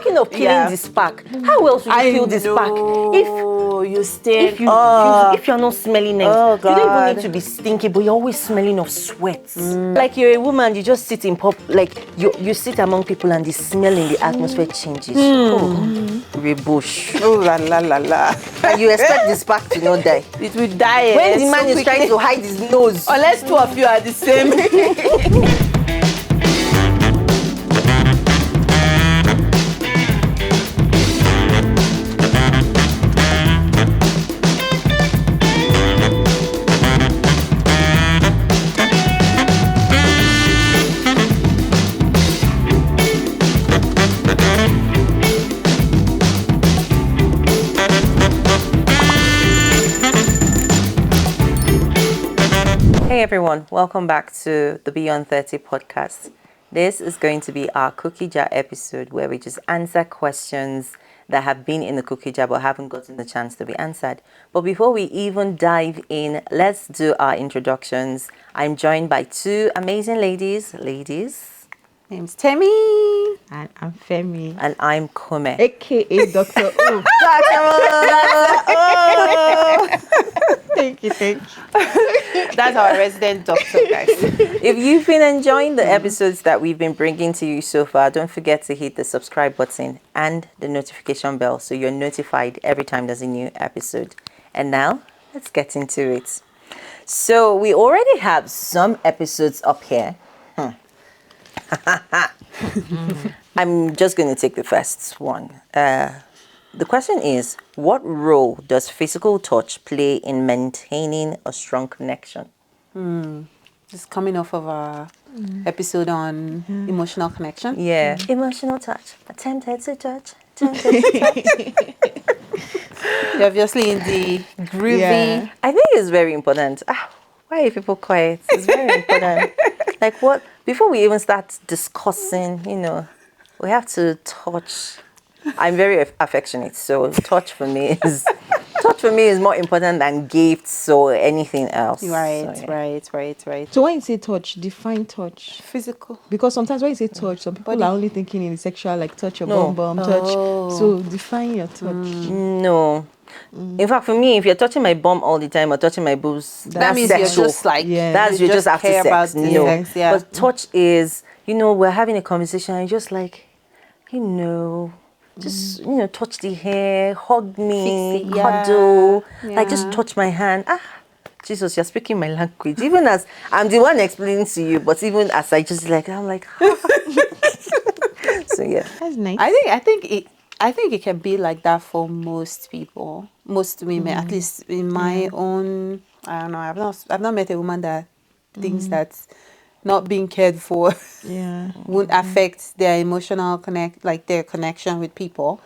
speaking of killing the spark, how else would you kill the spark? If you're not smelling nice, you don't even need to be stinky, but you're always smelling of sweat. Like you're a woman, you just sit in you sit among people and the smell in the atmosphere changes. Rebush. Oh la la la la. And you expect the spark to not die. It will die. When the man is trying to hide his nose. Unless two of you are the same. Hey everyone, welcome back to the Beyond 30 podcast. This is going to be our cookie jar episode where we just answer questions that have been in the cookie jar but haven't gotten the chance to be answered. But before we even dive in, let's do our introductions. I'm joined by two amazing ladies. Name's Temi. And I'm Femi. And I'm Kome. AKA Dr. O. Thank you. That's our resident doctor, guys. If you've been enjoying the episodes that we've been bringing to you so far, don't forget to hit the subscribe button and the notification bell so you're notified every time there's a new episode. And now, let's get into it. So we already have some episodes up here. I'm just going to take the first one. The question is, what role does physical touch play in maintaining a strong connection? Just coming off of our episode on emotional connection. Yeah. Emotional touch. Attempted to touch. You're obviously in the groovy. Yeah. I think it's very important. Why are people quiet? It's very important. Like what? Before we even start discussing, we have to touch. I'm very affectionate, so touch for me is more important than gifts or anything else. Right. So when you say touch, define touch. Physical. Because sometimes when you say touch, some people are only thinking in the sexual, like touch your bum, touch. So define your touch. No. In fact, for me, if you're touching my bum all the time or touching my boobs, that means sexual. You're just like, that's you're just after sex. No. Sex, yeah. But touch is, we're having a conversation and just like, just, touch the hair, hug me, cuddle, like just touch my hand. Jesus, you're speaking my language. Even as I'm the one explaining to you, but even as I'm like, so yeah. That's nice. I think it can be like that for most people, most women, at least in my own, I don't know, I've not met a woman that thinks that not being cared for won't affect their emotional their connection with people.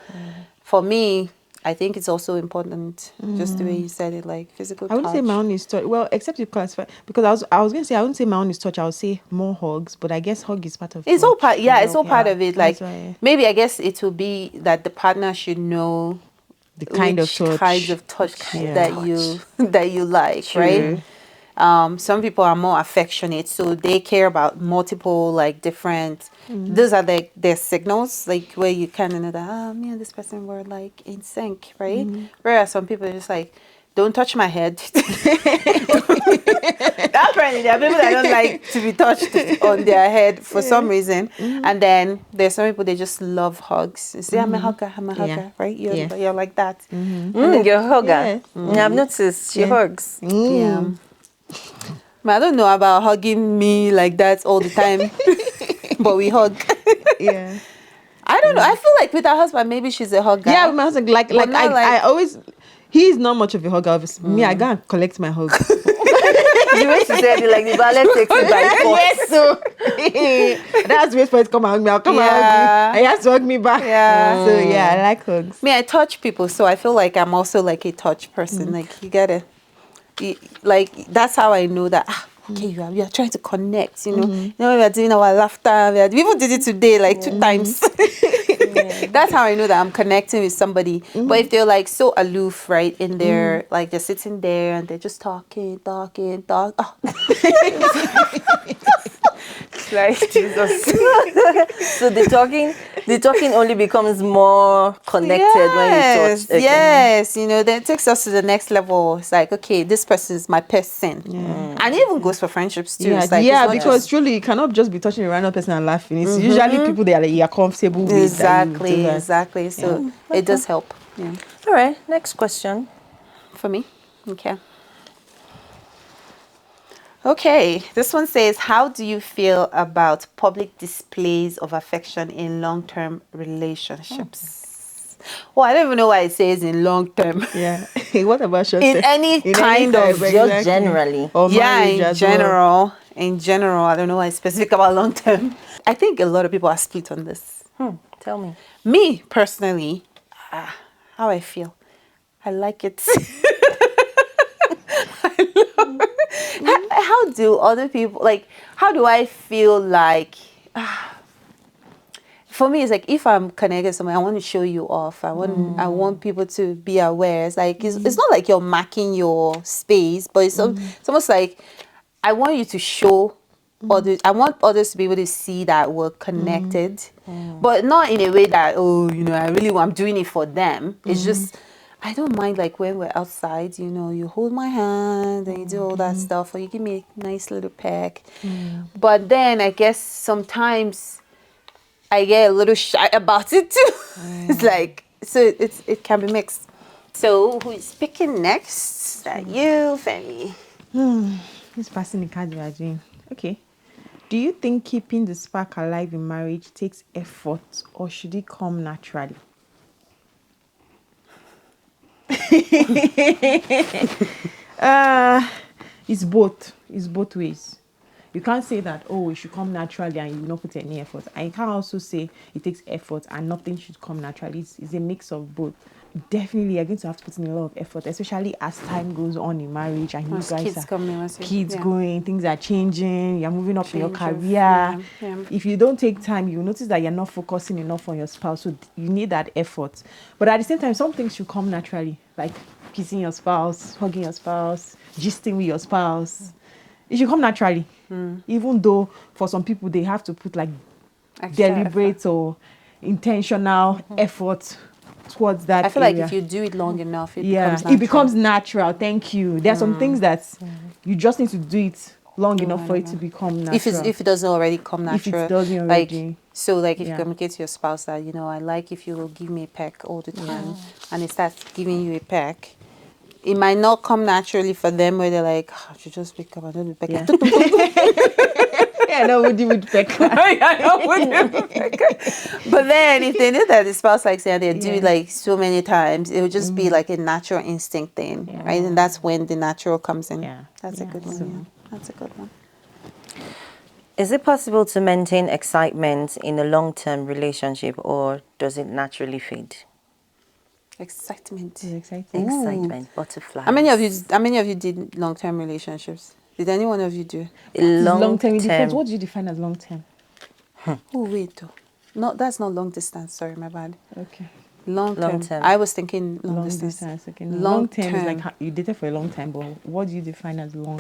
For me, I think it's also important, just the way you said it, like physical touch. I wouldn't say my own is touch. Well, except you classify, because I was going to say, I wouldn't say my own is touch. I would say more hugs, but I guess hug is part of it. It's all part, it's all part of it. Like, maybe I guess it will be that the partner should know the kinds of touch that you like, right? Some people are more affectionate, so they care about multiple, like, different, those are their signals, like, where you kind of know that, me and this person were, like, in sync, right? Whereas some people are just like, don't touch my head. Apparently, there are people that don't like to be touched on their head for some reason. And then there's some people, they just love hugs. You say, I'm a hugger, right? You're like that. You're a hugger. I've noticed she hugs. I don't know about hugging me like that all the time, but we hug. Yeah. I don't know. I feel like with her husband, maybe she's a hugger. Yeah, my husband, I always, he's not much of a hugger. Obviously. Me, I go and collect my hug. The way she said it, like the ballet takes it by force. Yes, so that's the way for it to come and hug me. I'll come and hug you. And he has to hug me back. Yeah. So yeah, I like hugs. Me, I touch people, so I feel like I'm also like a touch person. Like you gotta, that's how I know that. Okay, you are trying to connect. You know, we are doing our laughter. We even did it today, like 2 times. That's how I know that I'm connecting with somebody. But if they're like so aloof, right, in their like they're sitting there and they're just talking. Oh. Like Jesus. So the talking only becomes more connected when you touch. Yes, Okay. yes. Then it takes us to the next level. It's like, okay, this person is my person. And it even goes for friendships too. Yeah, It's like, yeah, it's not because just... truly you cannot just be touching a random person and laughing. It's usually people that you're comfortable with that you do Exactly, that. exactly. So it does help. Yeah. All right. Next question. For me? Okay. Okay, this one says, how do you feel about public displays of affection in long-term relationships? Oh, I don't even know why it says in long-term. Yeah. What about short In term? any In any kind type, of... Just exactly. generally. Or Yeah, marriage in as well. general. In general, I don't know why it's specific about long-term. I think a lot of people are split on this. Tell me. Me, personally, how I feel. I like it. How do other people, like, how do I feel like, for me, it's like, if I'm connected to someone, I want to show you off. I want people to be aware. It's like, it's not like you're marking your space, but it's almost like, I want you to show others. I want others to be able to see that we're connected, but not in a way that, I'm doing it for them. It's just, I don't mind, like, when we're outside, you hold my hand and you do all that stuff, or you give me a nice little peck. But then I guess sometimes I get a little shy about it too. It's like, so it can be mixed. So who is speaking next? Is that you, Femi? Who's passing the card you are doing? Okay. Do you think keeping the spark alive in marriage takes effort, or should it come naturally? It's both. It's both ways. You can't say that, oh, it should come naturally and you will not put any effort. And you can't also say it takes effort and nothing should come naturally. It's a mix of both. Definitely, you're going to have to put in a lot of effort, especially as time goes on in marriage and you Once guys kids are come in, kids yeah. going, things are changing, you're moving up in your Change of, career. yeah. If you don't take time, you notice that you're not focusing enough on your spouse. So you need that effort. But at the same time, some things should come naturally, like kissing your spouse, hugging your spouse, gisting with your spouse. It should come naturally. Even though for some people they have to put like Extra deliberate effort. or intentional effort towards that I feel area. like if you do it long enough, it Yeah, becomes natural. it becomes natural. Thank you. There are some things that you just need to do it long enough for it to become natural. If it doesn't already come If it natural, doesn't like, already. so, like, if you Yeah. communicate to your spouse that, I like if you will give me a peck all the time, and it starts giving you a peck, it might not come naturally for them, where they're like, I should just pick up another peck. Yeah. Yeah, no, would you would peck. But then if they know that the spouse likes it and they do it like so many times, it would just be like a natural instinct thing, right? And that's when the natural comes in. Yeah. That's a Yeah, good one. so- Yeah. That's a good one. Is it possible to maintain excitement in a long-term relationship, or does it naturally fade? Excitement. It's exciting. Excitement, butterflies. How many of you did long-term relationships? Did any one of you do? Long term, it depends. What do you define as long term? Oh, wait, though. No, that's not long distance. Sorry, my bad. Okay. Long Long term. term. I was thinking long, Long distance. distance. Okay. No. Long Long term is term. like you dated for a long time, but what do you define as long?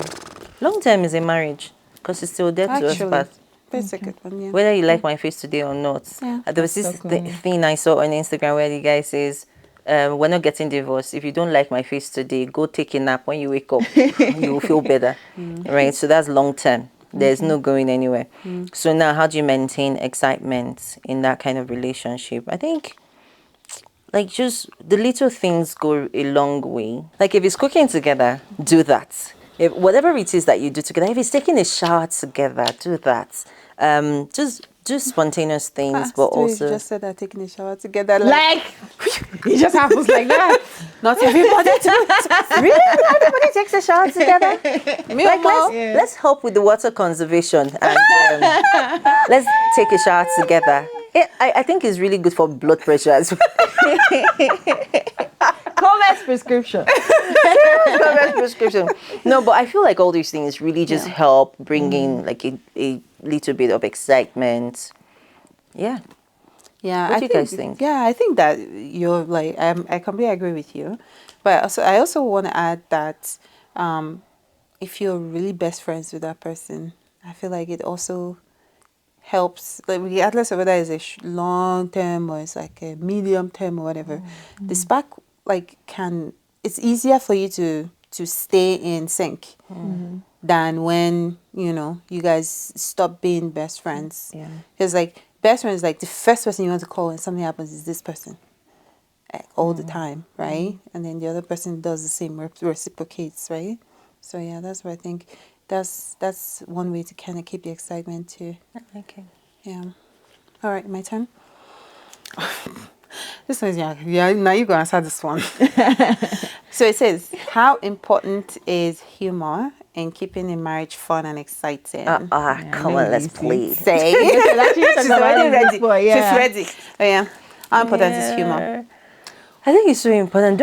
Long-term is a marriage, because it's still there to us, Actually, but that's a good one. Yeah. whether you like my face today or not. Yeah. There was this Stuck on you. thing I saw on Instagram where the guy says, we're not getting divorced. If you don't like my face today, go take a nap. When you wake up, you will feel better. Right? So that's long term. There's no going anywhere. So now, how do you maintain excitement in that kind of relationship? I think, like, just the little things go a long way. Like, if it's cooking together, do that. If whatever it is that you do together, if it's taking a shower together, do that. Just do spontaneous things, but Stu, you also just said that taking a shower together. Like it just happens like that. not everybody. really, everybody takes a shower together. Me Like, or let's help with the water conservation and let's take a shower together. I think it's really good for blood pressure as well. Comex prescription. Correct prescription. No, but I feel like all these things really just help bring in like a little bit of excitement. Yeah. Yeah, What do you guys think? Yeah, I think that you're like, I completely agree with you, but I also want to add that if you're really best friends with that person, I feel like it also helps, like regardless of whether it's a long term or it's like a medium term or whatever, the spark like it's easier for you to stay in sync than when you guys stop being best friends. Yeah. Because like best friends, like the first person you want to call when something happens is this person, like, all the time, right? And then the other person does the same, reciprocates, right? So yeah, that's what I think. That's one way to kind of keep the excitement too. Okay. Yeah. All right, my turn. This is yeah. Now you go answer this one. So it says, how important is humor in keeping a marriage fun and exciting? Yeah, Come no on, let's easy. play. Say. She's She's already ready. Before, yeah. She's ready. Oh yeah. How important is humor? I think it's so important.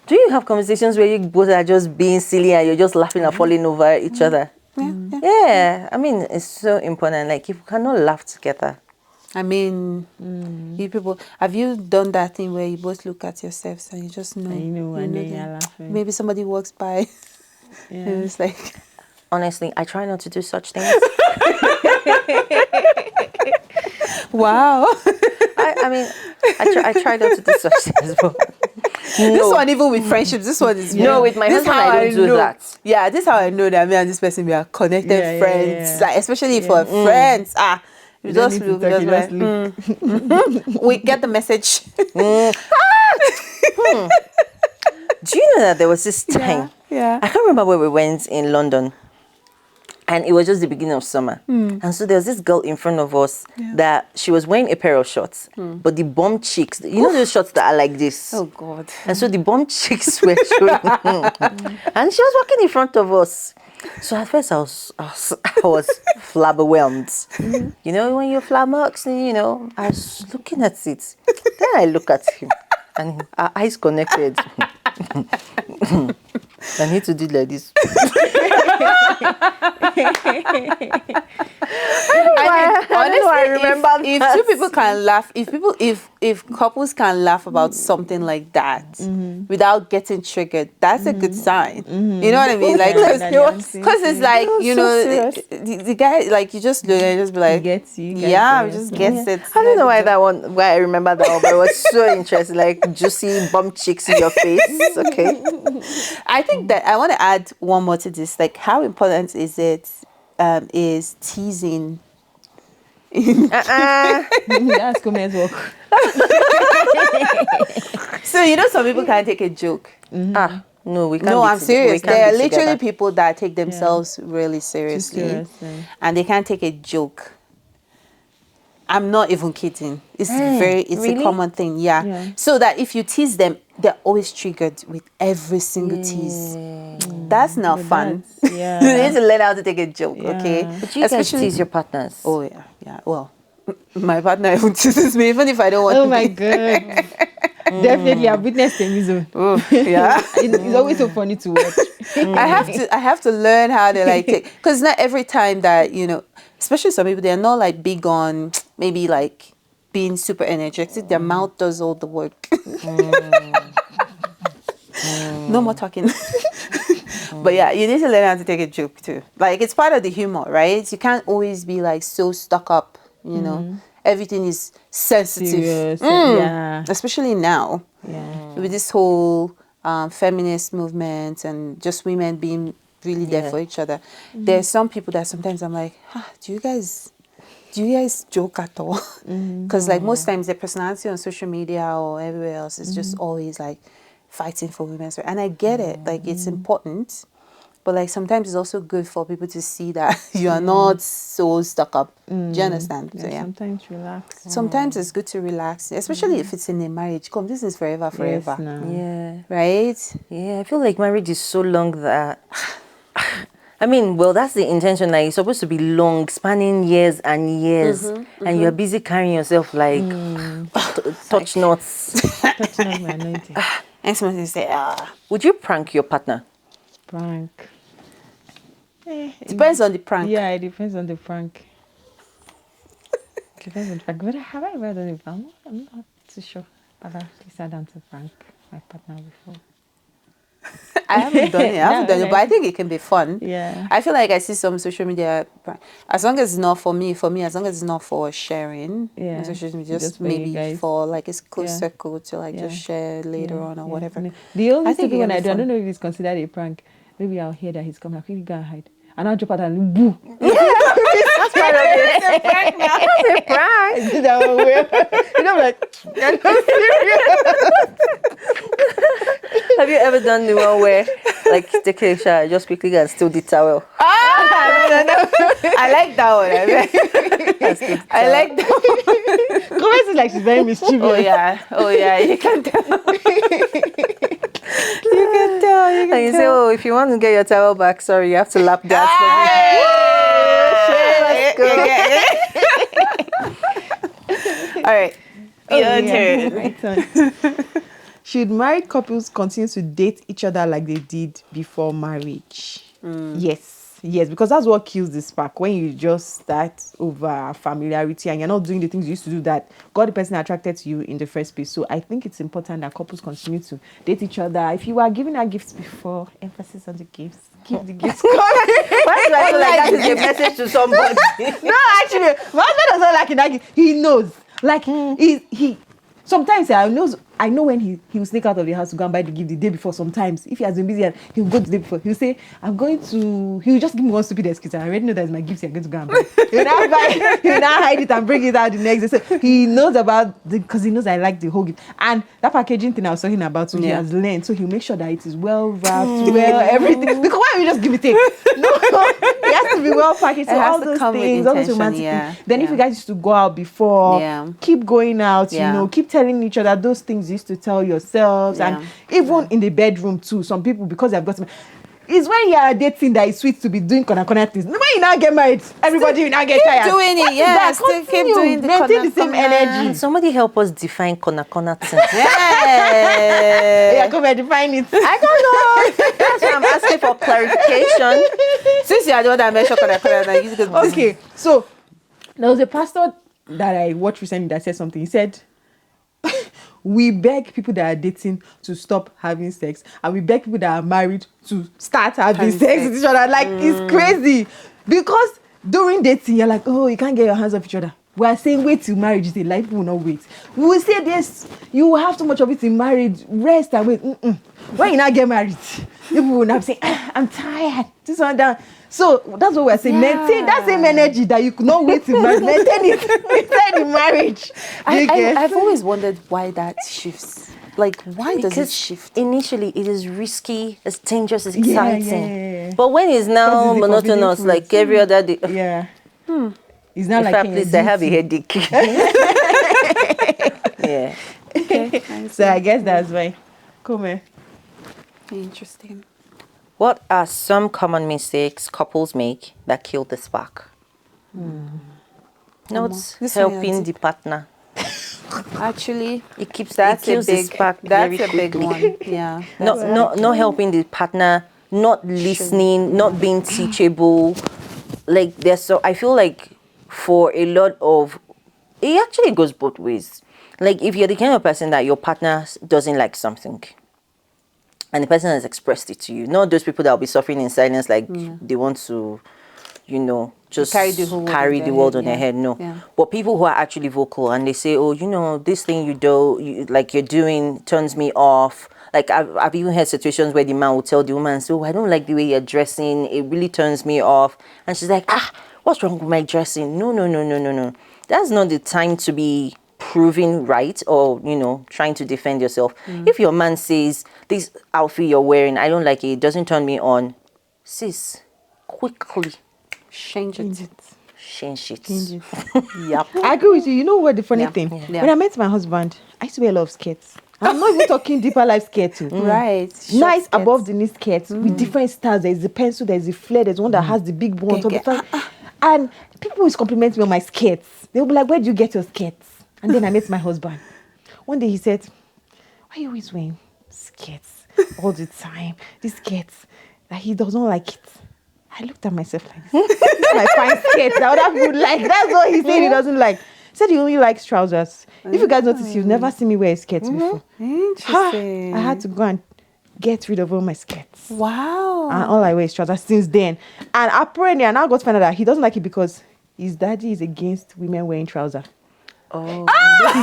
Do you have conversations where you both are just being silly and you're just laughing and falling over each other? Yeah. Yeah, I mean, it's so important. Like, if we cannot laugh together. I mean, you people, have you done that thing where you both look at yourselves and you just know? And and then them? you're laughing. Maybe somebody walks by Yeah. and it's like, Honestly, I try not to do such things. wow. I mean, I try not to do such things. But This no. one, even with friendships, this one is No, with my this is husband, how I don't do know. that. Yeah, this is how I know that me and this person, we are connected Yeah, friends. yeah. Like, especially for friends. We You don't just need to look, talk, just you like, just look. we get the message. Do you know that there was this time? Yeah. I can't remember where we went in London. And it was just the beginning of summer. And so there was this girl in front of us that she was wearing a pair of shorts. But the bum cheeks, you know those shorts that are like this? Oh God. And so the bum cheeks were showing. And she was walking in front of us. So at first I was flabberwhelmed. You know, when you're flabbergasted, I was looking at it. Then I look at him and our eyes connected. I need to do like this. I remember if that. two people can laugh, if couples can laugh about something like that without getting triggered, that's a good sign. You know what I mean? Like, because it's like, the guy, like, you just look and just be like, Gets you. yeah, we just gets it. I don't know why I remember that one, but it was so interesting. Like juicy bum cheeks in your face. Okay. I think that I want to add one more to this. Like, how important is it? Is teasing? That's Gomez work. So some people can't take a joke. No, we can't. No, I'm serious. There are literally together. people that take themselves really seriously, seriously. and they can't take a joke. I'm not even kidding. It's really? a common thing. Yeah. Yeah. So that if you tease them, they're always triggered with every single tease. That's not fun. Yeah. You need to learn how to take a joke, okay? But you guys tease your partners. Oh yeah. Well, my partner even teases me, even if I don't want. Oh my God. Definitely, I've witnessed him. Oh, yeah. It's always so funny to watch. I have to learn how to like take, because not every time that especially some people, they're not like big on maybe like being super energetic. Their mouth does all the work. No more talking. But yeah, you need to learn how to take a joke too. Like, it's part of the humor, right? You can't always be like so stuck up. Everything is sensitive. Serious. Yeah. Especially now. Yeah. With this whole feminist movement and just women being really there for each other. There's some people that sometimes I'm like, do you guys joke at all? Because like most times their personality on social media or everywhere else is just always like fighting for women's rights. And I get it, like it's important. But like sometimes it's also good for people to see that you are not so stuck up. Do you understand? So yeah. Sometimes relax. Sometimes it's good to relax, especially if it's in a marriage. Come, this is forever. Yes, no. Yeah. Right? Yeah, I feel like marriage is so long that I mean, well, that's the intention. Like, it's supposed to be long, spanning years and years, and you're busy carrying yourself like touch nuts. That's not my anointing. And someone say, Would you prank your partner? Prank. depends on the prank. Yeah, it depends on the prank. Depends on the prank. But have I ever done it? I'm not too sure. I've actually sat down to prank my partner before. I haven't done it. I haven't done it, but I think it can be fun. Yeah. I feel like I see some social media, as long as it's not for me, as long as it's not for sharing, Yeah. on social media, just for you maybe guys. for like a close Yeah. circle to like just share later on or whatever. No. The only I think stupid it one can I be do, I fun. don't know if it's considered a prank. Maybe I'll hear that he's coming. I'll quickly go and hide. And I'll drop out and boo. That's part of it. It's a prank now. It's a prank. I did that one where, you know, like, I'm not serious. Have you ever done the one where, like, take a shower, just quickly go and steal the towel? No. I like that one. I like that one. Comment is like she's very mischievous. Oh yeah, you can tell. You can tell. And you say, oh, if you want to get your towel back, sorry, you have to lap dance for me. All right. Your turn. My turn. Should married couples continue to date each other like they did before marriage? Yes, because that's what kills the spark. When you just start over familiarity and you're not doing the things you used to do that got the person attracted to you in the first place. So I think it's important that couples continue to date each other. If you were giving her gifts before, emphasis on the gifts. Keep the gifts coming. Why do I feel like that is a message to somebody? No, actually, my husband does not like it. Like, he knows. Like, he sometimes I know when he will sneak out of the house to go and buy the gift the day before. Sometimes, if he has been busy, he'll go the day before. He'll say, he'll just give me one stupid excuse. I already know that's my gift you're going to go and buy. He'll now hide it and bring it out the next day. So he knows because he knows I like the whole gift. And that packaging thing I was talking about, so he has learned. So he'll make sure that it is well wrapped, everything. Because why don't we just give it in? No, it has to be well packaged. So all those things, all those romantic things. Then if you guys used to go out before, keep going out, keep telling each other those things you used to tell yourselves. And even in the bedroom too, some people, because they've got it's when you are dating that it's sweet to be doing corner things. When you now get married, everybody will now get tired. Doing it, Yes, still keep doing the maintain the same energy. Somebody help us define corner thing. Yeah, come and define it. I don't know. That's why I'm asking for clarification. Since you are the one that mentioned corner, okay, so there was a pastor that I watched recently that said something. He said, we beg people that are dating to stop having sex, and we beg people that are married to start having sex with each other. Like, it's crazy. Because during dating, you're like, oh, you can't get your hands off each other. We are saying wait till marriage. Is a life will not wait. We will say this, you will have too much of it in marriage. Rest and wait. When you now get married, people will now say, I'm tired. This one down. So that's what we're saying. Maintain that same energy that you could not wait till marriage. Maintain it in marriage. I've always wondered why that shifts. Like, why does it shift? Initially, it is risky, it's dangerous, it's exciting. Yeah. But when it's now monotonous, like every other day. Yeah. It's not like please, I have a headache. Yeah. Okay. So I guess that's why. Come here. Interesting. What are some common mistakes couples make that kill the spark? Not helping the partner. Actually, It kills that's the spark very a big quickly. one. Yeah. Not helping the partner, not listening, not being teachable. Like I feel like for a lot of, it actually goes both ways. Like if you're the kind of person that your partner doesn't like something, and the person has expressed it to you, not those people that will be suffering in silence, like they want to, just carry the world on their head. No, but people who are actually vocal and they say, oh, this thing you're doing turns me off. Like I've even had situations where the man will tell the woman, so I don't like the way you're dressing. It really turns me off. And she's like, what's wrong with my dressing? No. That's not the time to be proving right or, trying to defend yourself. If your man says, this outfit you're wearing, I don't like it, doesn't turn me on, sis, quickly Change it. change it. Yep. I agree with you. You know what the funny thing? Yeah. When I met my husband, I used to wear a lot of skirts. I'm not even talking deeper life skirts. Right. Nice above the knee skirts with different styles. There's the pencil, there's the flare, there's one that has the big bone on top of the And people always compliment me on my skirts. They'll be like, where do you get your skirts? And then I met my husband. One day he said, why are you always wearing skirts all the time? These skirts. That he doesn't like it. I looked at myself like this. This is my fine skirt that other people like. That's what he said he doesn't like. He said he only likes trousers. If you guys notice, you've never seen me wear a skirt before. Interesting. I had to go and get rid of all my skirts. Wow. And all I wear is trousers since then. And apparently, I now got to find out that he doesn't like it because his daddy is against women wearing trousers. Oh.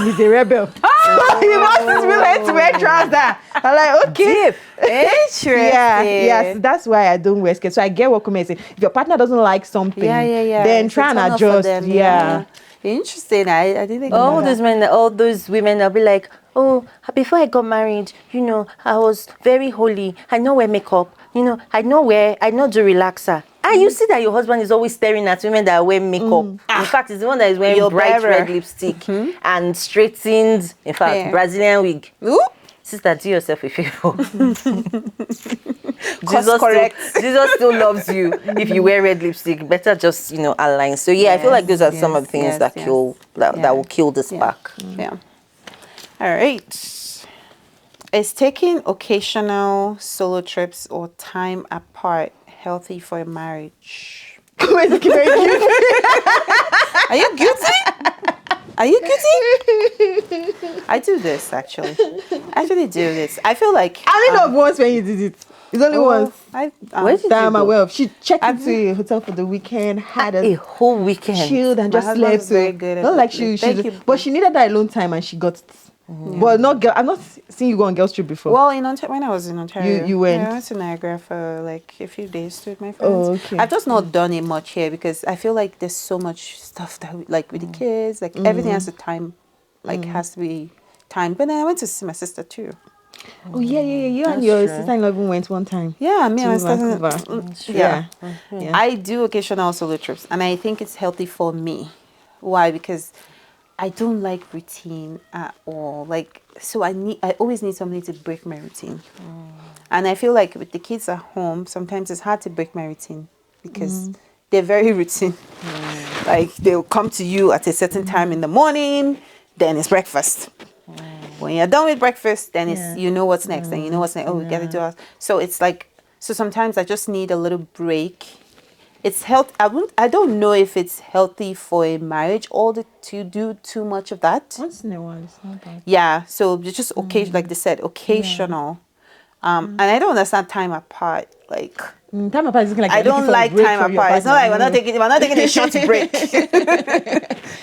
He's a rebel. He wants his women to wear trousers. I'm like, okay. Interesting. Yeah, so that's why I don't wear skirts. So I get what Kume is saying. If your partner doesn't like something, then It's a try and turn off for adjust. them, Yeah. Interesting. I didn't think All about those that. men, all those women, they'll be like, oh, before I got married, I was very holy. I know wear makeup. I know do relaxer. And you see that your husband is always staring at women that wear makeup. In fact, it's the one that is wearing Your bright bearer. red lipstick and straightened, in fact, Hair. Brazilian wig. Ooh. Sister, do yourself a favor. Course correct. Jesus still loves you if you wear red lipstick. Better just, align. So yeah, I feel like those are some of the things that that will kill the spark. Yeah. All right. Is taking occasional solo trips or time apart healthy for a marriage? Kume is looking very cute. Are you guilty? Are you guilty? I do this actually. I actually do this. I feel like I only know once when you did it. It's only once. Where did That you I'm go? aware of. She checked into a hotel for the weekend, had A a whole weekend. chilled and My just husband slept. is very good at Not it. like she Thank you. but she needed that alone time and she got it. But not girl. I've not seen you go on girls trip before. Well, when I was in Ontario, You went? Yeah, I went to Niagara for like a few days with my friends. Oh, okay. I've just not done it much here because I feel like there's so much stuff that like with the kids, like everything has to time, like has to be timed. But then I went to see my sister too. Oh yeah. You and That's your true. sister-in-law even went one time. Yeah, me and my To sister. Vancouver. Yeah. Yeah. I do occasional solo trips, and I think it's healthy for me. Why? Because I don't like routine at all. Like, so I always need something to break my routine. And I feel like with the kids at home, sometimes it's hard to break my routine because they're very routine. Like they'll come to you at a certain time in the morning, then it's breakfast. When you're done with breakfast, then it's you know what's next, and you know what's next. Oh, we gotta do us. So it's like sometimes I just need a little break. It's health. I don't know if it's healthy for a marriage to do too much of that. Once in a while, it's not bad. Yeah. So it's just occasion, like they said, occasional. And I don't understand time apart. Like Time apart is looking like I you're don't looking for a like break time from your apart. It's not like partner. we're not taking a short break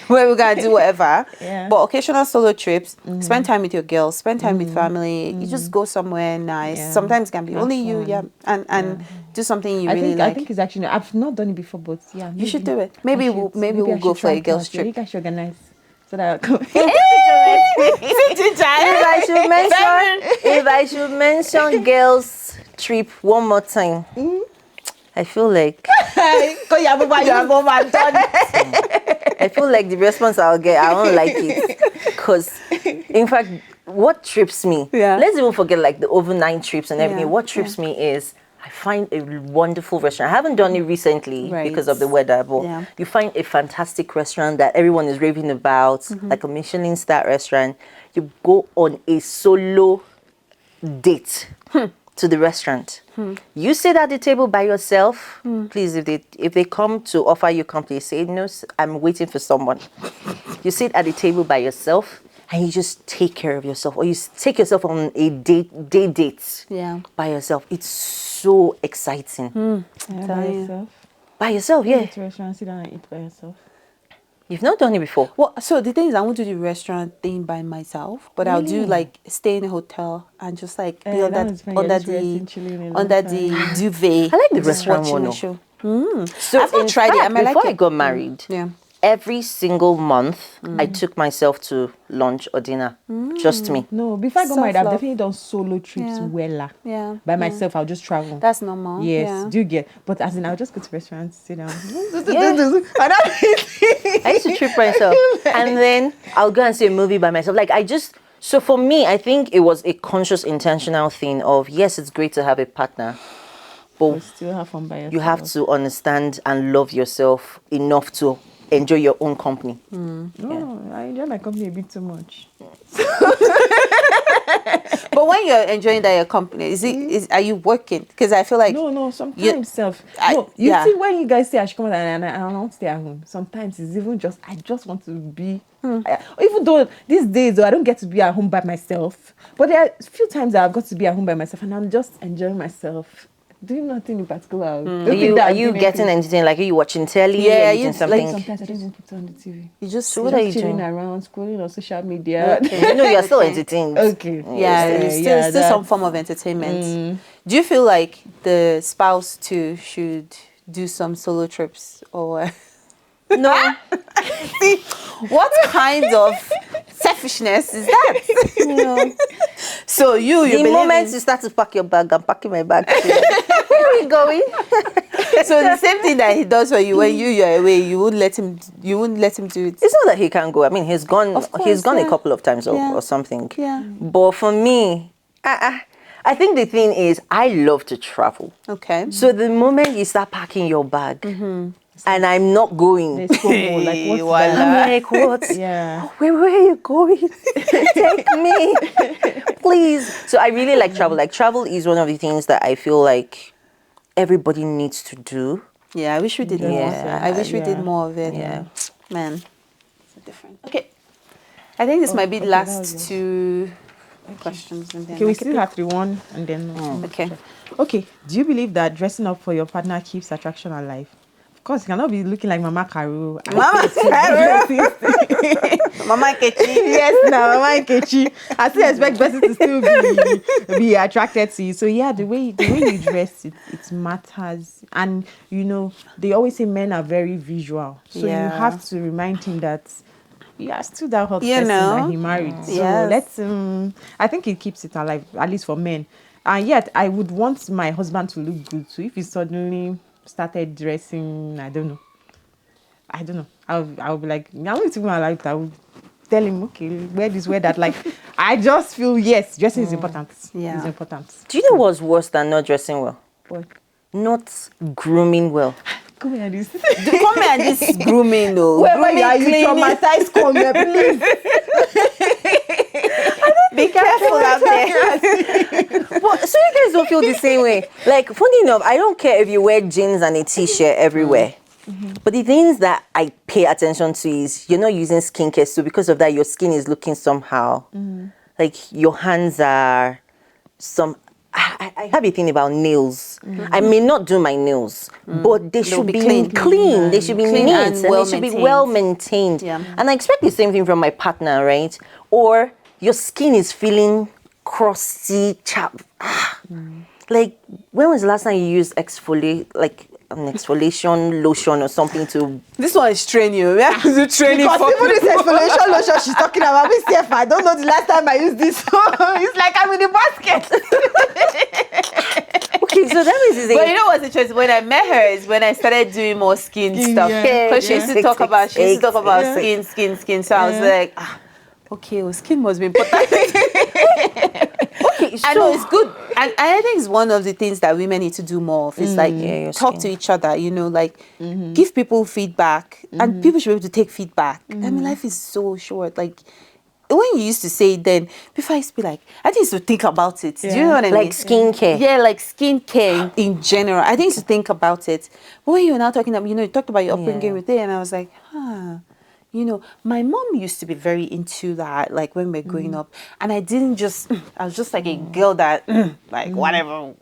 where we gotta do whatever. Yeah. But occasional solo trips, spend time with your girls, spend time with family. You just go somewhere nice. Yeah. Sometimes it can be Have only you, fun. and do something you I really think like. I think it's actually I've not done it before, but yeah, You should maybe do it. Maybe I we'll should- maybe I we'll go should for a try girls it out. Yeah, you trip. guys should organize so that I'll come. If I should mention girls trip one more time, I feel like I feel like the response I'll get, I don't like it. Because, in fact, what trips me, Yeah. let's even forget like the overnight trips and everything. Yeah, What trips me is I find a wonderful restaurant. I haven't done it recently Right. because of the weather, but Yeah. you find a fantastic restaurant that everyone is raving about, like a Michelin star restaurant. You go on a solo date to the restaurant. You sit at the table by yourself. Please, if they come to offer you company, say no. I'm waiting for someone. You sit at the table by yourself and you just take care of yourself, or you take yourself on a date Yeah. by yourself. It's so exciting. By yourself. By yourself, Go yeah. to a restaurant, sit down and eat by yourself. You've not done it before. Well, so the thing is, I won't do the restaurant thing by myself, but I'll do like stay in a hotel and just like be that one's fine. You're under just resting, chilling in under the the sun. duvet. I like the and just restaurant watching one, the oh. show. So I've not in tried it. I fact, might like before I it. got married, Yeah. every single month I took myself to lunch or dinner. Just me. No, before I got married, I've Self-love. definitely done solo trips Yeah. wella. Yeah. By myself, I'll just travel. That's normal. Yes, Yeah. do you get? But as in, I'll just go to restaurants, sit down. Yeah. I used to trip myself. And then I'll go and see a movie by myself. So for me, I think it was a conscious, intentional thing of, yes, it's great to have a partner, but But still have fun by yourself. you have to understand and love yourself enough to enjoy your own company. No, I enjoy my company a bit too much. But when you're enjoying that your company, are you working? Because I feel like No, sometimes self. No, see when you guys say I should come out and I don't stay at home. Sometimes it's even just I just want to be. Even though these days though, I don't get to be at home by myself, but there are a few times I've got to be at home by myself and I'm just enjoying myself, doing nothing in particular. Are you getting entertained? Like, are you watching telly? Yeah, are you doing something? Like sometimes I don't even put on the TV. You just So what are you chilling doing? around, scrolling on social media. Okay. No, you're still entertained. Okay. Still some form of entertainment. Do you feel like the spouse too should do some solo trips or? No. See, what kind of selfishness is that? No. So the moment you start to pack your bag, I'm packing my bag too. Where are we going? So the same thing that he does for you when you're away, you wouldn't let him do it. It's not that he can't go. I mean, he's gone. He's gone a couple of times or something. Yeah. But for me, I think the thing is, I love to travel. Okay. So the moment you start packing your bag, and I'm not going, There's FOMO, like what's that? I'm like, what? Yeah. Where are you going? Take me, please. So I really like travel. Like, travel is one of the things that I feel like everybody needs to do. Yeah, I wish we did more. Yeah, I wish we did more of it. Yeah. Man, it's different. Okay. I think this might be the last two questions. And then Okay, we still have 3-1 and then. Okay. Okay. Do you believe that dressing up for your partner keeps attraction alive? Of course, you cannot be looking like Mama Karu. Mama Karu. Mama Kechi. Yes, now Mama Kechi. I still expect person to still be attracted to you. So yeah, the way you dress, it matters. And you know, they always say men are very visual. So you have to remind him that yeah, still that hot person that he married. So let's I think it keeps it alive, at least for men. And yet I would want my husband to look good too. If he suddenly started dressing, I don't know. I'll be like, I'm going to my life. I would tell him, okay, wear this, wear that. Like, I just feel yes, dressing is important. Yeah, it's important. Do you know what's worse than not dressing well? What? Not grooming well. Come here, this. Come here, this grooming, though. Wherever you are, you traumatized, come here, please. Be careful out there. But so you guys don't feel the same way. Like, funny enough, I don't care if you wear jeans and a t-shirt everywhere. But the things that I pay attention to is you're not using skincare, so because of that, your skin is looking somehow. Like, your hands are I have a thing about nails. I may not do my nails, but they should be clean. They should be neat and they should be well maintained. Yeah. And I expect the same thing from my partner, right? Or your skin is feeling crusty, chapped. Like, when was the last time you used an exfoliation lotion or something to... This one is training you. We have to do training because for even this exfoliation lotion she's talking about, me CF, I don't know the last time I used this. It's like I'm in the basket. Okay, so that means... But you know what's interesting? When I met her is when I started doing more skin stuff. Because she used to talk about skin. So I was like, okay, well, skin must be important. Okay, so... I know it's good. And I think it's one of the things that women need to do more of. It's like talk to each other, you know, like give people feedback. And people should be able to take feedback. I mean, life is so short. Like, when you used to say it then, before I used to be like, I think I used to think about it. Do you know what I mean? Like skincare. Yeah, like skincare in general. I think I used to think about it. But when you were now talking about, you know, you talked about your upbringing with it, and I was like, you know, my mom used to be very into that, like when we were growing up. And I was just like a girl that, like, whatever.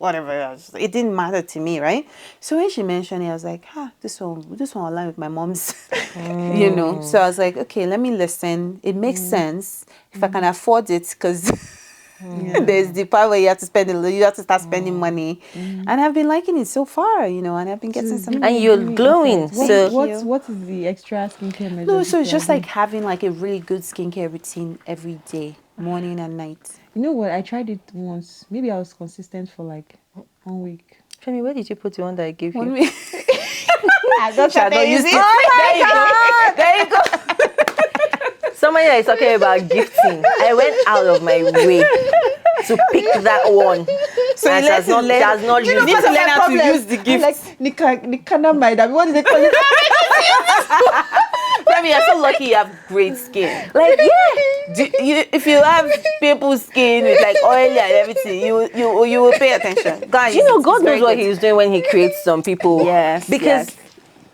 It didn't matter to me, right? So when she mentioned it, I was like, this one align with my mom's, you know. So I was like, okay, let me listen. It makes sense if I can afford it, because there's the part where you have to start spending money. And I've been liking it so far, you know, and I've been getting some. And you're glowing. What is the extra skincare measure? No, so it's just like having like a really good skincare routine every day, morning and night. You know what? I tried it once. Maybe I was consistent for like 1 week. Femi, where did you put the one that I gave you? 1 week. I don't use it. Oh my God! There you go. Somebody that is talking about gifting. I went out of my way to pick that one. So and she has not you used need it. to learn how to use the gift. Like Nikana, what do they call it? mean, you're so lucky you have great skin. Like, yeah. If you have people's skin with like oil and everything, you will pay attention. Guys, Do you know it's God very knows what good. He's doing when He creates some people? Yes, Because yes.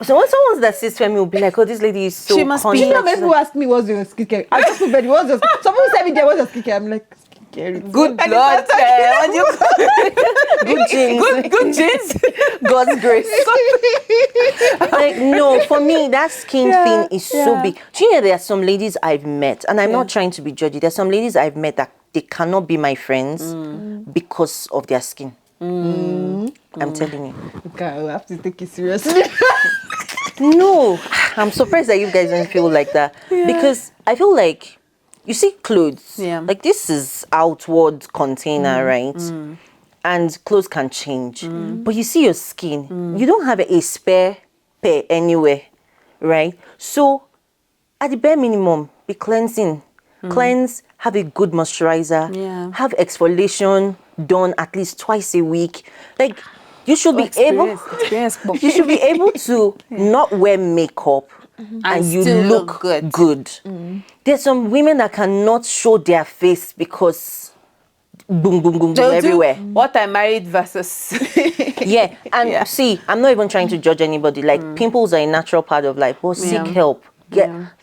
so when someone that sits with me will be like, "Oh, this lady is so She must be- conscious." You know, many people ask me what's your skincare. I just prepared. What's your? Some people say me there, what's your skincare? I'm like, skincare. Good And blood. it's not- What do you call it? Good genes. Good genes. God's grace. Like, no, for me, that skin thing is so big. Do you know there are some ladies I've met, and I'm not trying to be judgy, there's some ladies I've met that they cannot be my friends because of their skin. I'm telling you. Okay, I have to take it seriously. No, I'm surprised that you guys don't feel like that. Because I feel like, you see clothes, like this is outward container, right? And clothes can change. But you see your skin, you don't have a spare pair anywhere, right? So at the bare minimum, be cleansing. Cleanse, have a good moisturizer, have exfoliation done at least twice a week. Like, you should be able you should be able to not wear makeup and you still look good. There's some women that cannot show their face because boom, boom, boom, boom everywhere. What I married versus. Yeah, and see, I'm not even trying to judge anybody. Like, pimples are a natural part of life, but seek help.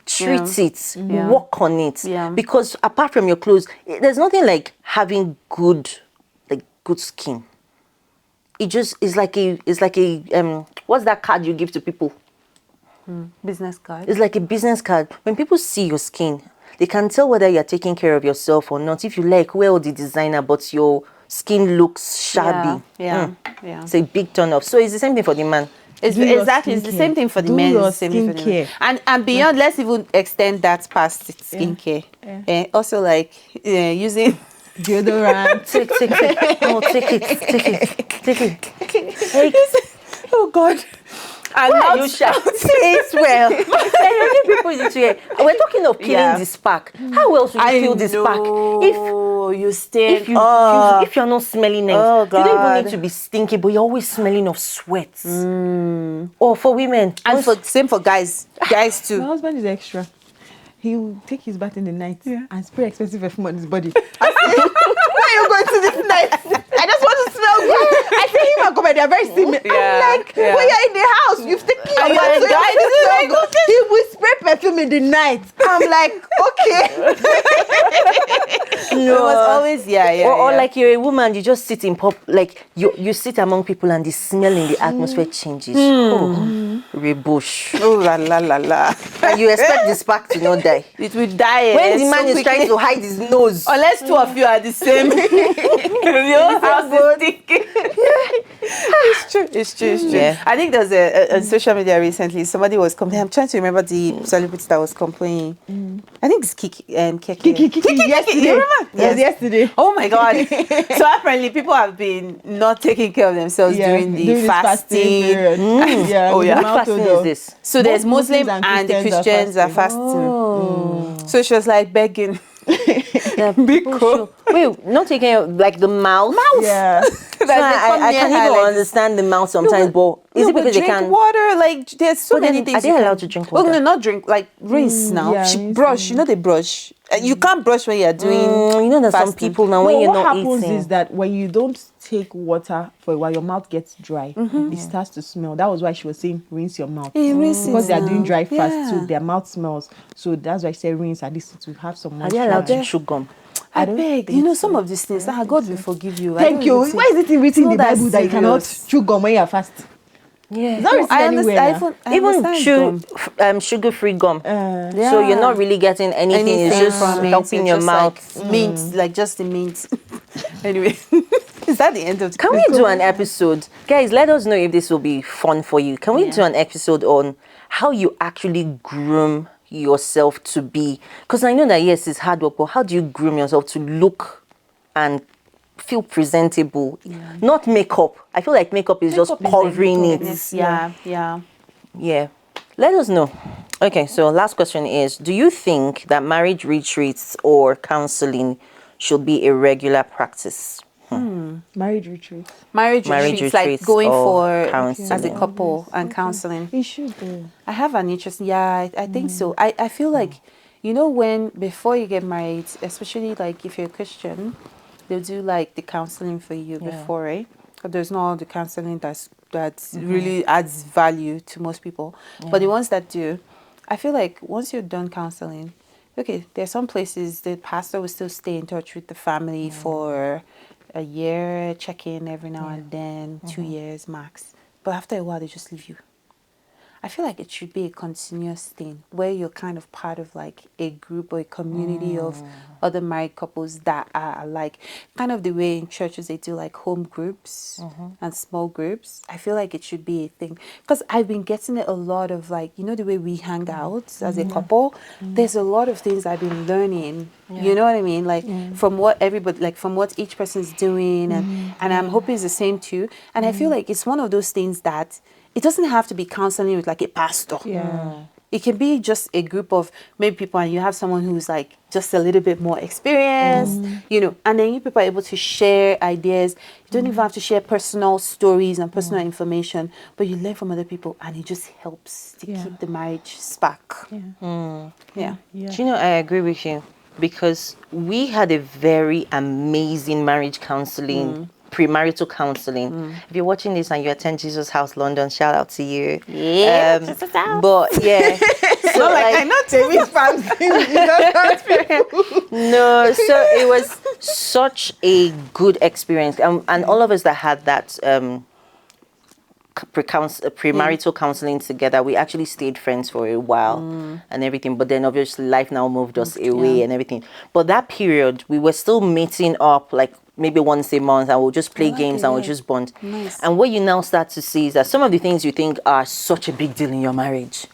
Treat it, work on it. Because apart from your clothes, there's nothing like having good skin. It just is like a what's that card you give to people? Business card. It's like a business card. When people see your skin, they can tell whether you're taking care of yourself or not. If you like wear the designer, but your skin looks shabby. Yeah. It's a big turn off. So it's the same thing for the man. It's Do your exactly it's the skincare. same thing for the Do men. your It's the same thing for the men. skincare. And beyond, let's even extend that past skincare. Also, like using Deodorant. Take it. No, take it. oh God. And Why are not you shy? Say it well. Many people need to hear. We're talking of killing the spark. How else would you kill the spark? You stay. If you're not smelling nice, Oh, you don't even God. need to be stinky, but you're always smelling of sweat. Or for women. And same for guys. Guys My too. husband is extra. He will take his bath in the night and spray expensive perfume on his body. I say, why are you going to this night? I just want to smell good. I say him and come, they are very similar. I'm like, when you're in the house, you've taken your And bath. you're a guy, this is very good. He will spray perfume in the night. I'm like, okay. It was always Or like you're a woman, you just sit in like you sit among people and the smell in the atmosphere changes. Oh, rebush. Oh la la la la. And you expect the spark to not die. It will die When the so man is quickly. trying to hide his nose. Unless two of you are the same. The whole house is stinking. It's true. Yeah. I think there's a social media recently, somebody was complaining. I'm trying to remember the celebrity that was complaining. I think it's Kiki. Kiki, yesterday. You remember? Yes, yesterday. Oh my God. So apparently people have been not taking care of themselves during the fasting. period. Yeah, Oh, with yeah. the What mouth fasting odor. is this? So there's Both Muslim Muslims and the Christians are fasting. So she was like begging. Yeah, wait, not taking like the mouth. Yeah. So I can even understand the mouth sometimes, but is it because they drink can? water? Like there's so But many then, things. are they you can- allowed to drink Oh water? no, not drink. Like rinse now. yeah, She rinse, brush. You know they brush. You can't brush when you're doing. You know, there's some fasting. people now No, when you're what not happens eating. is that when you don't take water for a while, your mouth gets dry. It starts to smell. That was why she was saying rinse your mouth. rinse it Because they are doing now. dry fast Yeah. too, their mouth smells. So that's why I say rinse at least to have some Are moisture. they allowed to chew gum? I don't beg. think You know some of these things. God will forgive you. I Thank don't you. even Why think- is it written in It's the not that Bible that you cannot serious. chew gum when you are fast? Yeah. It's not written I anywhere. understand. now. I Even understand chew gum. sugar-free gum. Yeah. So you're not really getting anything. It's Anything just from it. helping It's your just mouth. like mint, like just the mint. Anyway, is that the end of the Can we do an episode? Guys, let us know if this will be fun for you. Can we do an episode on how you actually groom yourself to be? Because I know that, yes, it's hard work, but how do you groom yourself to look and feel presentable? Not makeup. I feel like makeup is just covering it. Yeah. Yeah. Let us know. Okay, so last question is, do you think that marriage retreats or counseling should be a regular practice? Marriage retreat. Marriage Marriage retreats, like retreats going or for as a counseling. couple Yes, and okay. counseling. You should go. I have an interest. Yeah, I think so. I feel like, when before you get married, especially like if you're a Christian, they'll do like the counseling for you Yeah. before, right? But there's not all the counseling that really adds value to most people. But the ones that do, I feel like once you're done counseling, okay, there's some places the pastor will still stay in touch with the family for a year, check in every now and then, 2 years max. But after a while, they just leave you. I feel like it should be a continuous thing where you're kind of part of like a group or a community of other married couples that are like kind of the way in churches they do like home groups and small groups. I feel like it should be a thing because I've been getting it a lot of like, the way we hang out as a couple, there's a lot of things I've been learning. You know what I mean? Like from what everybody, like from what each person's doing and I'm hoping it's the same too. And I feel like it's one of those things that it doesn't have to be counseling with like a pastor. Yeah. It can be just a group of maybe people and you have someone who's like just a little bit more experienced, and then you people are able to share ideas. You don't even have to share personal stories and personal information, but you learn from other people and it just helps to keep the marriage spark. Yeah. Yeah. Yeah. Do you know, I agree with you because we had a very amazing marriage counseling, premarital counseling. If you're watching this and you attend Jesus House London, shout out to you. Yeah, Jesus House. But yeah, so I know Terry's fans. no, so it was such a good experience, and all of us that had that premarital counseling together, we actually stayed friends for a while and everything. But then obviously life now moved us away and everything. But that period, we were still meeting up like maybe once a month, and we'll just play games and we'll just bond. Nice. And what you now start to see is that some of the things you think are such a big deal in your marriage,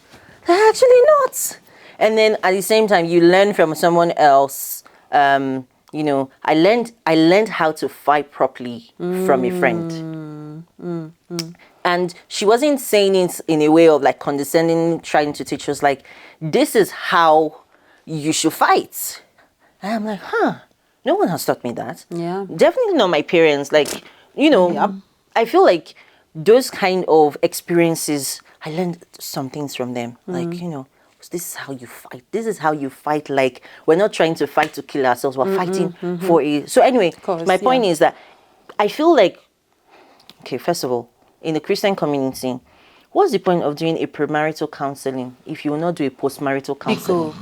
they're actually not. And then at the same time, you learn from someone else. I learned how to fight properly from a friend. And she wasn't saying it in a way of like condescending, trying to teach us like, this is how you should fight. And I'm like, no one has taught me that. Yeah. Definitely not my parents. Like, I feel like those kind of experiences, I learned some things from them. Like, this is how you fight. This is how you fight. Like, we're not trying to fight to kill ourselves. We're fighting for a... So anyway, my point is that I feel like, okay, first of all, in the Christian community, what's the point of doing a premarital counseling if you will not do a postmarital counseling?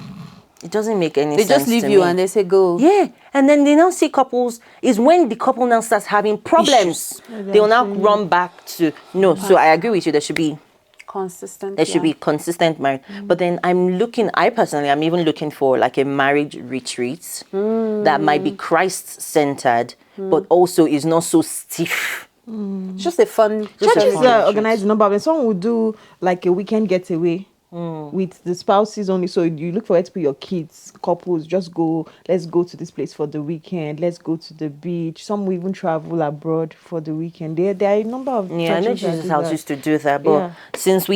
It doesn't make any sense. They just leave to you me. and they say go. Yeah, and then they now see couples, is when the couple now starts having problems. They will now run back to, no, so I agree with you, there should be Consistent. there should be consistent marriage. But then I personally, I'm even looking for like a marriage retreat that might be Christ-centered, but also is not so stiff. It's just a fun. Churches fun retreat. organize no problem. Someone would do like a weekend getaway with the spouses only. So you look for where to put your kids, couples, just go, let's go to this place for the weekend. Let's go to the beach. Some will even travel abroad for the weekend. There are a number of Yeah, I know churches that Jesus do House that. used to do that, but Yeah. since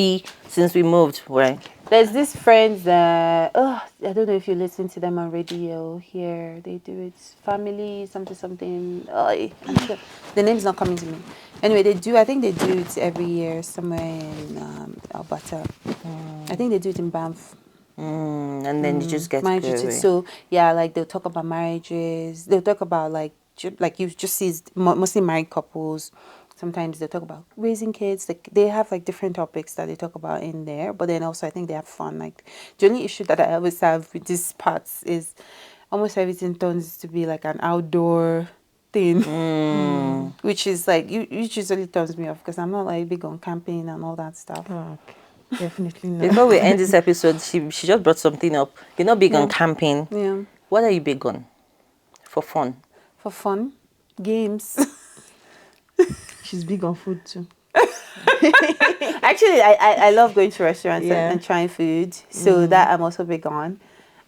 we moved, right? There's this friends that I don't know if you listen to them on radio here. They do it family something. The name's not coming to me. Anyway, I think they do it every year somewhere in Alberta. I think they do it in Banff. And then you just get Marriage to go retreat. away. So yeah, like they'll talk about marriages. They'll talk about like you just see mostly married couples. Sometimes they talk about raising kids. Like they have like different topics that they talk about in there. But then also I think they have fun. Like the only issue that I always have with these parts is almost everything turns to be like an outdoor thing, which is like which usually turns me off because I'm not like big on camping and all that stuff. Oh, okay. Definitely not. Before we end this episode, she just brought something up. You're not big on camping. Yeah, What are you big on? For fun. for fun, games. She's big on food too. Actually, I love going to restaurants Yeah. and trying food. So that I'm also big on.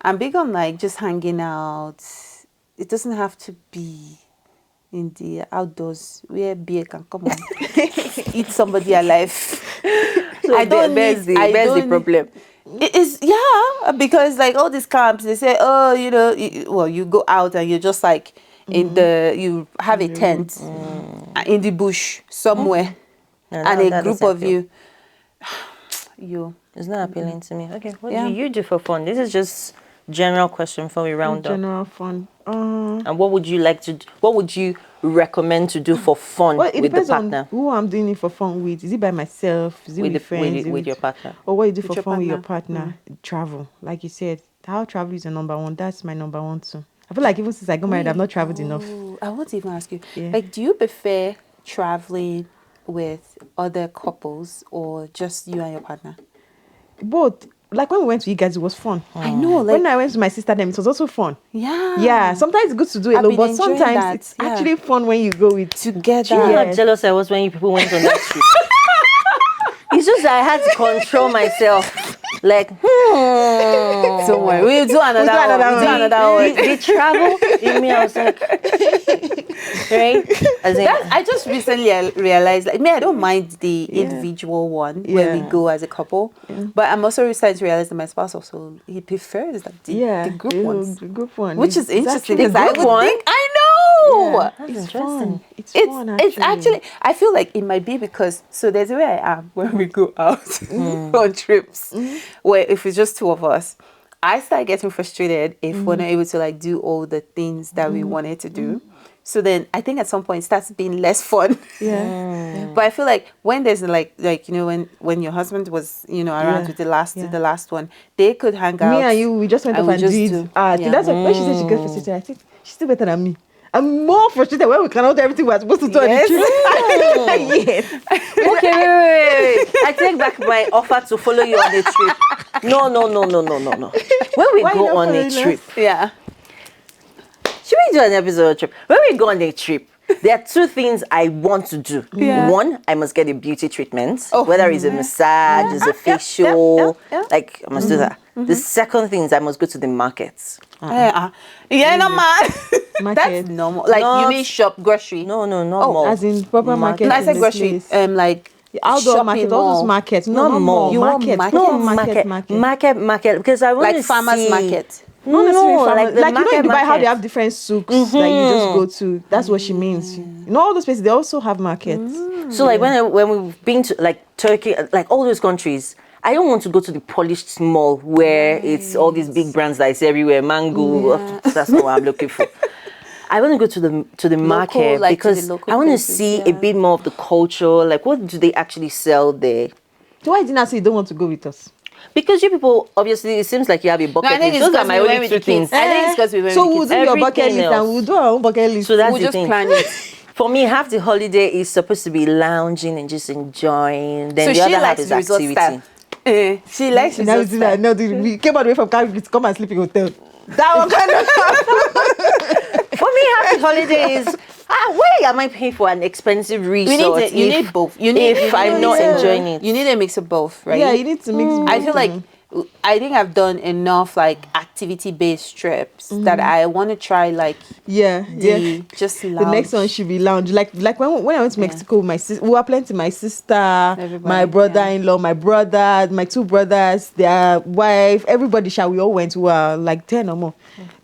I'm big on like just hanging out. It doesn't have to be in the outdoors where beer can come on. Eat somebody alive. So where's the problem? It is, because like all these camps, they say, you go out and you're just like in the you have a tent in the bush somewhere, and a that group doesn't of appeal. you. It's not appealing to me. Okay, what Yeah. do you do for fun? This is just general question before we round up. General fun. And what would you like to? What would you recommend to do for fun Well, it with the depends on partner? who I'm doing it for fun with. Is it by myself? Is it with, friends? Is it With your partner? Or what you do for your fun with your partner? partner? Travel. Like you said, how travel is your number one. That's my number one too. I feel like even since I got married, I've not traveled enough. I want to even ask you, Yeah. like, do you prefer traveling with other couples or just you and your partner? Both. Like when we went to you guys, it was fun. I know, like, When I went to my sister, them, it was also fun. yeah, Yeah, sometimes it's good to do it I've alone, been but enjoying sometimes that, it's yeah. actually fun when you go with together. Do you know how Yes. jealous I was when you people went on that trip? It's just that I had to control myself. Like, Don't worry, we'll do another one. The travel in me, I was like, right? As in, I just recently realized, like, me, I don't mind the individual one where we Yeah. go as a couple, but I'm also starting to realize that my spouse also, he prefers like the group ones, the group one, which is interesting. actually Because I group would one? think, I know. Yeah, That's it's interesting. fun. It's fun. It's actually, I feel like it might be because, so there's a way I am when we go out on trips, where if it's just two of us, I start getting frustrated if we're not able to like do all the things that we wanted to do. So then I think at some point it starts being less fun. Yeah. But I feel like when there's like you know when your husband was around Yeah. with the last one, they could hang out. Me and you, we just went and off we and just did. do- I think yeah. that's when she said she gets frustrated. I think she's still better than me. I'm more frustrated when we cannot do everything we're supposed to do on the Yes. trip. Yes. okay, wait. I take back my offer to follow you on a trip. No. When we Why you go not on a following us? trip, Yeah. should we do an episode of trip? When we go on a trip, there are two things I want to do. Yeah. One, I must get a beauty treatment, Oh. whether it's a massage, it's a facial, yeah. like I must do that. The second thing is I must go to the markets. Yeah, no man. That's Market. normal. Like Not- you mean shop grocery? No, not more. As in proper market. No, I in said the grocery. place. Like Outdoor shopping market, all mall. those markets. No, Not not mall. more. You want Market. market? Market, because I want Like to farmers see. market. Not necessarily No, farmers. like the Like you know in market, Dubai how they market. have different souks that you just go to. That's what she means. You know all those places they also have markets. So like when we've been to like Turkey, like all those countries, I don't want to go to the polished mall where it's all these big brands that is everywhere. Mango, that's not what I'm looking for. I want to go to the market like to the because local I want to places, see a yeah. bit more of the culture. Like what do they actually sell there? So why did not say you don't want to go with us? Because you people obviously it seems like you have a bucket I think list. it's Those are because my we only went with two the kids. things. I think it's because we went So with we'll the do kids. your bucket Everything list and else. we'll do our own bucket list. So that's We'll the just thing. plan it. For me, half the holiday is supposed to be lounging and just enjoying. Then So the she other half likes is the resort activity. style. She likes now, resort style. now we came all the way from Calgary to come and sleep in hotel. That one kind of For me, half the holiday is why am I paying for an expensive resort? You need both. You need if I'm not enjoying it. You need a mix of both, right? Yeah, you need to mix. I feel like I think I've done enough like activity-based trips that I want to try like just The lounge. next one should be lounge. Like when I went to Mexico with my sister, we were plenty. My sister, Everybody, my brother-in-law, my brother, my two brothers, their wife, everybody. We all went. We were like 10 or more.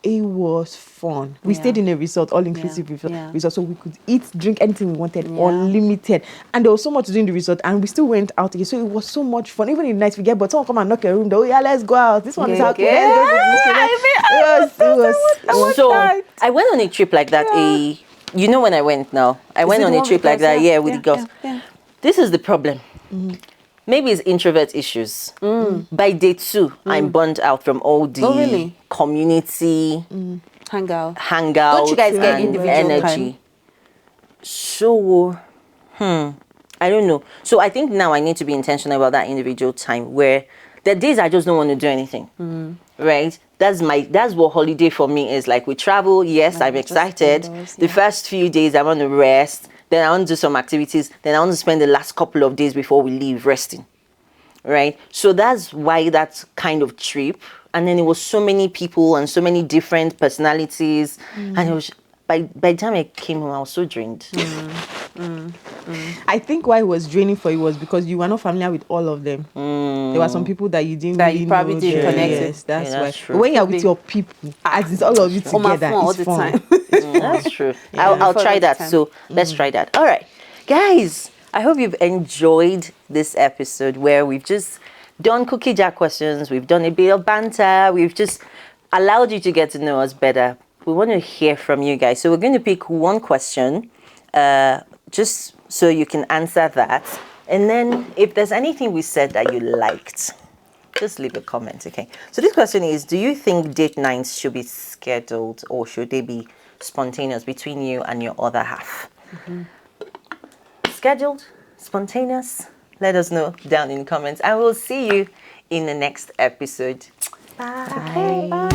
It was fun. We Yeah. stayed in a resort, all-inclusive Yeah. resort, so we could eat, drink anything we wanted, Yeah. unlimited. And there was so much to do in the resort, and we still went out again. So it was so much fun. Even in the night, we get, but someone come and knock your room. Oh yeah, let's go out. This one is out. Yeah. So I went on a trip like that. You know when I went now? I went it on the a one trip with like girls? that. Yeah, Yeah, with the girls. yeah. This is the problem. Maybe it's introvert issues. By day 2, I'm burned out from all the Oh, really? community Hang out. hangout. Don't you guys get and individual energy? time? So, I don't know. So I think now I need to be intentional about that individual time where the days I just don't want to do anything. Right? That's what holiday for me is. Like we travel, yes, I'm just excited. indoors, The yeah. first few days I want to rest. Then I want to do some activities. Then I want to spend the last couple of days before we leave resting. Right? So that's why that kind of trip. And then it was so many people and so many different personalities. And it was by the time I came home, I was so drained. I think why it was draining for you was because you were not familiar with all of them. There were some people that you didn't That really you probably know didn't them. connect with. Yes, that's Yeah, why. that's true. But when you're Could with be. your people, as it's all of you On my together, phone all it's the fun. time. That's true. Yeah, I'll follow try the that. time. So let's try that. All right, guys. I hope you've enjoyed this episode where we've just done cookie jar questions. We've done a bit of banter. We've just allowed you to get to know us better. We want to hear from you guys. So we're going to pick one question, just so you can answer that. And then if there's anything we said that you liked, just leave a comment, okay? So this question is, do you think date nights should be scheduled or should they be spontaneous between you and your other half? Scheduled, spontaneous? Let us know down in the comments and we'll see you in the next episode. Bye. Bye.